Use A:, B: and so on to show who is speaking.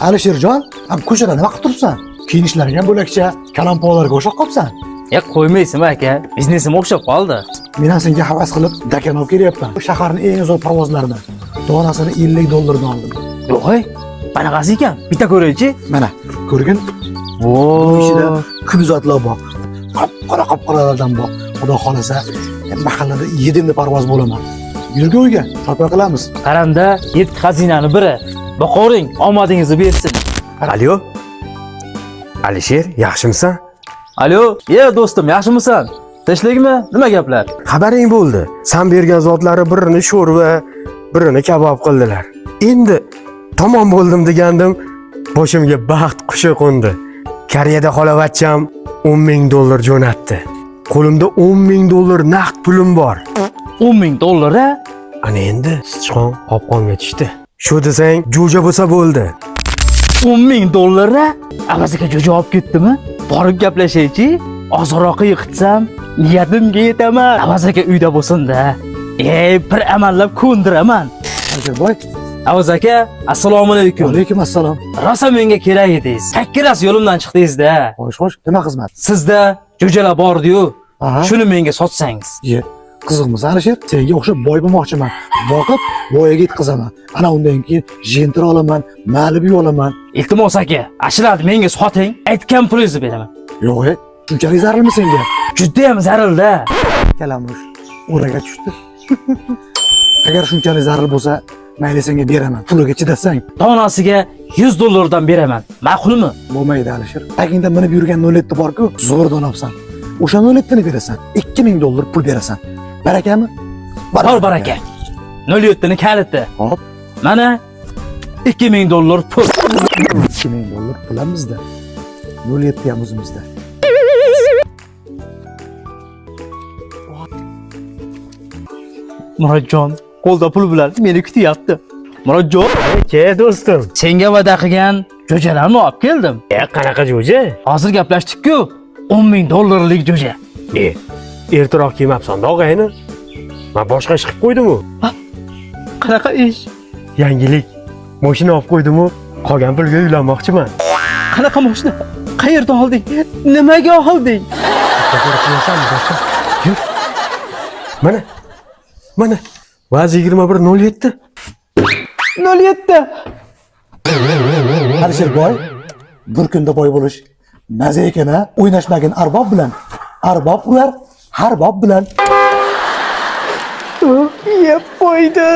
A: Alisherjon, ham ko'chada nima qilib turibsan? Kiyinishlarga ham bo'lakcha, kalampog'larga o'xshab qolibsan.
B: Qo'ymaysan aka, biznesim o'xshab qoldi.
A: Men ham senga havas qilib dakan olib kelyapman. Shaharning eng zo'r parvozlaridan. Donasini $50 oldim.
B: Yo'q, qanaqasi ekan? Bitta ko'raychi.
A: Mana, ko'rgin?
B: Vo,
A: Ichida kubzotlar bor. Qop-qora bor. Xudo xolasa, mahallada 7 parvoz bo'laman. Yurga uyga, shopa qilamiz.
B: qaranda 7 xazinani biri. Boqoring, omadingizni bersin.
C: Alo? Alisher, yaxshimisan?
B: Alo, do'stim, yaxshimisan? Tinchlikmi? Nima gaplar?
C: Xabaring bo'ldi. Sen bergan zotlari birini sho'rva, birini kabob qildilar. Endi tamom bo'ldim degandim, boshimga baxt qushi qo'ndi. Koreyada xolavachcham $10,000 jo'natdi. Qo'limda $10,000 naqd pulim bor.
B: $10,000 a?
C: Ana endi sichqon qopqonga tushdi. Shu desang, jo'ja bo'lsa bo'ldi.
B: $10,000 a? Avaziga jo'ja olib ketdimi? Borib gaplashaychi. Ozroq yiqitsam, niyatimga yetaman. Avaziga uyda bo'lsin-da. Bir amallab ko'ndiraman.
A: Alisherboy,
B: Avaz aka, assalomu alaykum.
A: alaykum assalom.
B: Rosa menga kerak edingiz. Sakkiras yo'limdan chiqdingiz-da.
A: Xo'sh, nima xizmat?
B: Sizda jo'jalar bor-ku.
A: Aha.
B: Shuni menga sotsangiz.
A: Qiziqmas Alisher, senga o'xshab boy bo'lmoqchiman. Boqib, voyaga yetkazaman. Ana undan keyin jentira olaman, ma'lib olaman.
B: Iltimos aka, ashlarni menga soting, aytgan pulingizni beraman.
A: Yo'q, shunchalik zararmi senga?
B: Juda ham zararda.
A: Kalamush, o'raga tushdi. Agar shunchalik zarar bo'lsa, mayli senga beraman. Puliga chidasang,
B: Donasiga $100 dan beraman. Ma'qulmi?
A: bo'lmaydi Alisher. Tagingda minib yurgan 07 bor-ku, zo'r donabsan. O'sha 07ni berasan, $2,000 pul berasan. Barakami?
B: Bor baraka. 07ni kaliti.
A: Hop,
B: Mana $2,000 pul.
A: $2,000 pulim bizda. 07 ham o'zimizda.
B: Murodjon, qo'lda pul bilan meni kutyapti. Murodjon,
C: Ke do'stim.
B: senga va'da qilgan jo'jalarni olib keldim.
C: Qanaqa jo'ja?
B: Hozir gaplashdik-ku. $10,000lik jo'ja.
C: Ertaroq kelmabsan-da, og'ayni. Men boshqa ish qilib qo'ydim-ku.
B: Qanaqa ish?
C: Yangilik. Mashina olib qo'ydim-ku. Qolgan pulga uylanmoqchiman.
B: Qanaqa mashina? Qayerdan olding? Nimaga olding?
C: Mana. Mana. Vaz 2107.
B: 07.
A: Alisherboy, bir kunda boy bo'lish maza ekan-a? O'ynashmagin arbob bilan. Arbob urar, har bob bilan.
B: Yeb qo'ydi.